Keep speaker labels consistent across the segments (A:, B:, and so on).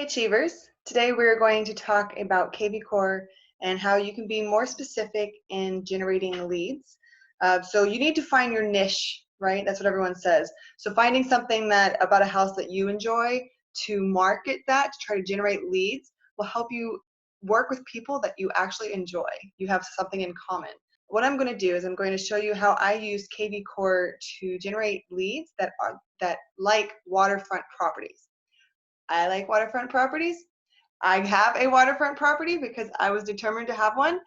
A: Achievers. Today we're going to talk about KVCore and how you can be more specific in generating leads. So you need to find your niche, right? That's what everyone says. So finding something about a house that you enjoy to market that, to try to generate leads, will help you work with people that you actually enjoy. You have something in common. What I'm going to do is I'm going to show you how I use KVCore to generate leads that like waterfront properties. I like waterfront properties. I have a waterfront property because I was determined to have one.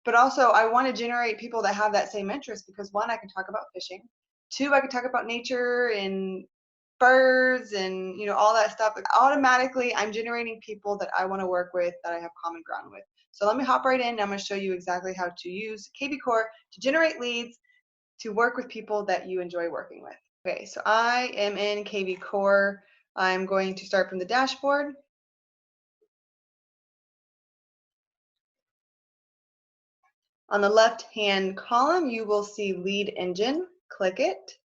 A: But also I want to generate people that have that same interest because one, I can talk about fishing. Two, I can talk about nature and birds and all that stuff. Automatically, I'm generating people that I want to work with, that I have common ground with. So let me hop right in. I'm going to show you exactly how to use KVCore to generate leads to work with people that you enjoy working with. Okay, so I am in KVCore. I'm going to start from the dashboard. On the left-hand column, you will see Lead Engine. Click it.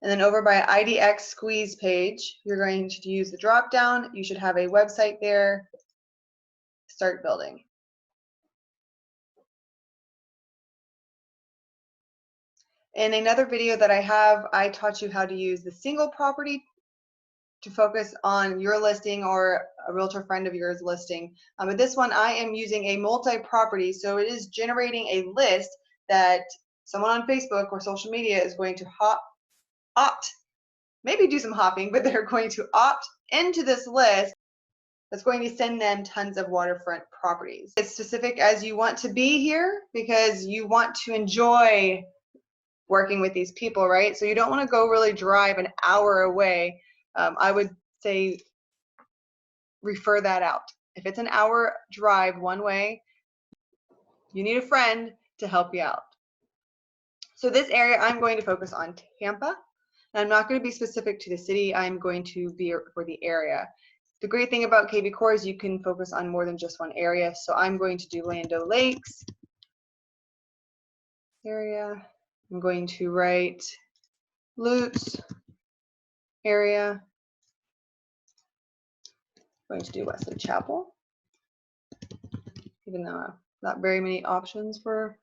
A: And then over by IDX Squeeze page, you're going to use the drop-down. You should have a website there. Start building. In another video that I have, I taught you how to use the single property to focus on your listing or a realtor friend of yours listing. But this one, I am using a multi-property, so it is generating a list that someone on Facebook or social media is going to opt, maybe do some hopping, but they're going to opt into this list that's going to send them tons of waterfront properties. As specific as you want to be here because you want to enjoy working with these people, right? So you don't want to go really drive an hour away. I would say refer that out. If it's an hour drive one way, you need a friend to help you out. So this area, I'm going to focus on Tampa. And I'm not going to be specific to the city. I'm going to be for the area. The great thing about KVCore is you can focus on more than just one area. So I'm going to do Lando Lakes area. I'm going to write Lutz area. I'm going to do Wesley Chapel, even though not very many options for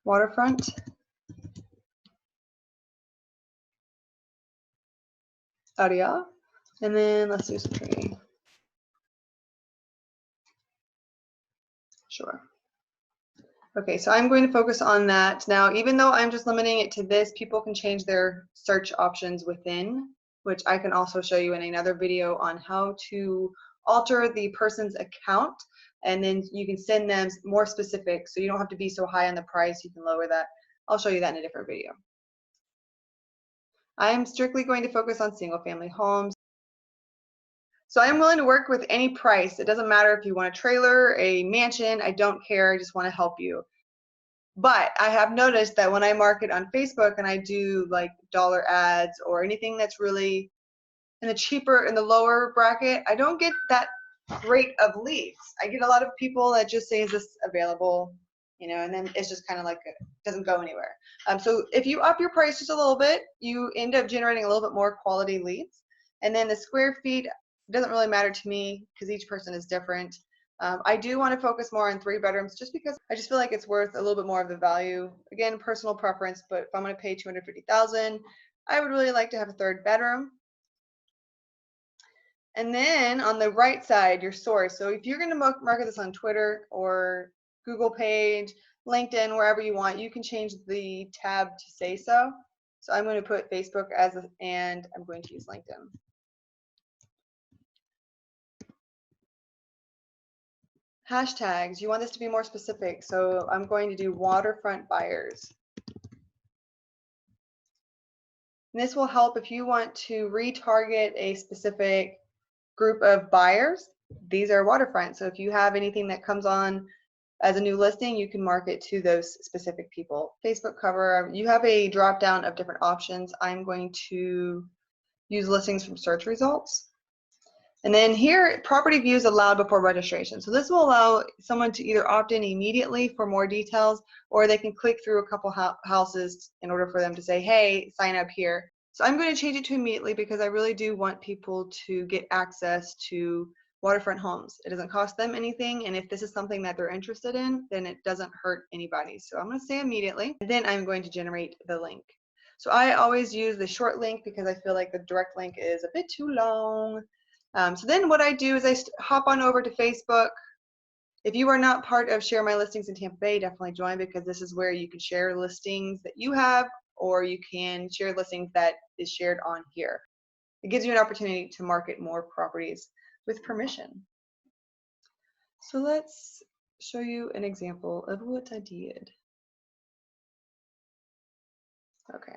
A: waterfront. Aria. And then let's do some training. Sure. Okay, so I'm going to focus on that. Now, even though I'm just limiting it to this, people can change their search options within, which I can also show you in another video on how to alter the person's account, and then you can send them more specific, so you don't have to be so high on the price, you can lower that. I'll show you that in a different video. I'm strictly going to focus on single-family homes. So I'm willing to work with any price. It doesn't matter if you want a trailer, a mansion, I don't care, I just want to help you. But I have noticed that when I market on Facebook and I do like dollar ads or anything that's really in the lower bracket, I don't get that great of leads. I get a lot of people that just say, is this available? And then it's just kind of like it doesn't go anywhere. So if you up your price just a little bit, you end up generating a little bit more quality leads. And then the square feet doesn't really matter to me because each person is different. I do want to focus more on 3 bedrooms just because I just feel like it's worth a little bit more of the value. Again, personal preference, but if I'm going to pay $250,000, I would really like to have a 3rd bedroom. And then on the right side, your source. So if you're going to market this on Twitter or Google page, LinkedIn, wherever you want, you can change the tab to say so. So I'm going to put Facebook and I'm going to use LinkedIn. Hashtags, you want this to be more specific, so I'm going to do waterfront buyers. And this will help if you want to retarget a specific group of buyers. These are waterfront, so if you have anything that comes on as a new listing, you can market to those specific people. Facebook cover, you have a drop down of different options. I'm going to use listings from search results. And then here, property views allowed before registration. So this will allow someone to either opt in immediately for more details, or they can click through a couple houses in order for them to say, hey, sign up here. So I'm going to change it to immediately because I really do want people to get access to waterfront homes. It doesn't cost them anything, and if this is something that they're interested in, then it doesn't hurt anybody. So I'm going to say immediately, and then I'm going to generate the link. So I always use the short link because I feel like the direct link is a bit too long. So then what I do is I hop on over to Facebook. If you are not part of Share My Listings in Tampa Bay, definitely join, because this is where you can share listings that you have, or you can share listings that is shared on here. It gives you an opportunity to market more properties with permission. So let's show you an example of what I did. Okay.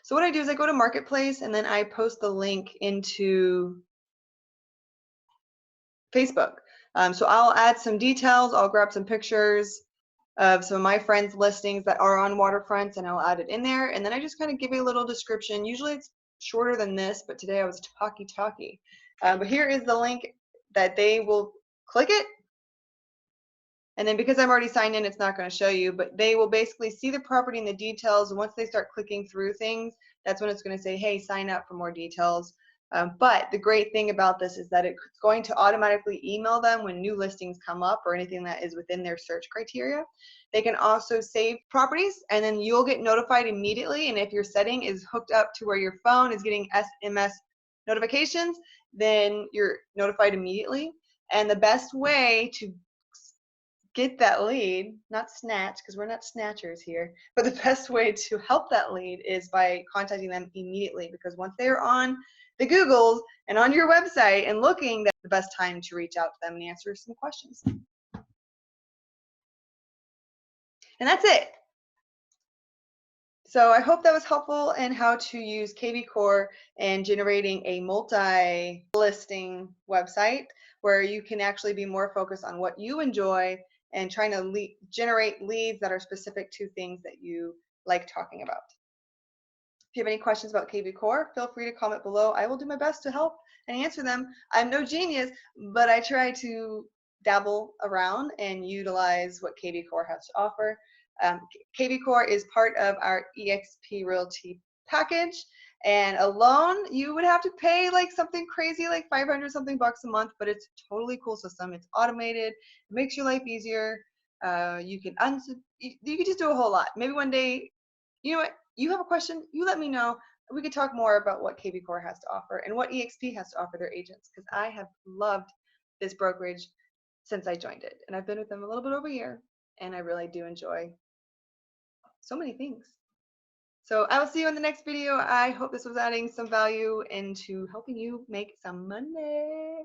A: So what I do is I go to Marketplace and then I post the link into Facebook. So I'll add some details, I'll grab some pictures of some of my friends' listings that are on waterfronts, and I'll add it in there, and then I just kind of give you a little description. Usually it's shorter than this, but today I was talky. But here is the link that they will click it, and then because I'm already signed in, it's not going to show you, but they will basically see the property and the details, and once they start clicking through things, that's when it's going to say, hey, sign up for more details. But the great thing about this is that it's going to automatically email them when new listings come up or anything that is within their search criteria. They can also save properties, and then you'll get notified immediately. And if your setting is hooked up to where your phone is getting SMS notifications, then you're notified immediately. And the best way to get that lead, not snatch, because we're not snatchers here, but the best way to help that lead is by contacting them immediately, because once they're on the Googles and on your website and looking, that's the best time to reach out to them and answer some questions. And that's it. So I hope that was helpful in how to use KVCore and generating a multi-listing website where you can actually be more focused on what you enjoy and trying to generate leads that are specific to things that you like talking about. If you have any questions about KVCore, feel free to comment below. I will do my best to help and answer them. I'm no genius, but I try to dabble around and utilize what KVCore has to offer. KVCore is part of our EXP Realty package, and alone you would have to pay like something crazy like 500 something bucks a month, but it's a totally cool system. It's automated, it makes your life easier. You can just do a whole lot. Maybe one day, you know what, you have a question, you let me know. We could talk more about what KVCore has to offer and what EXP has to offer their agents, because I have loved this brokerage since I joined it, and I've been with them a little bit over a year, and I really do enjoy so many things. So I will see you in the next video. I hope this was adding some value into helping you make some money.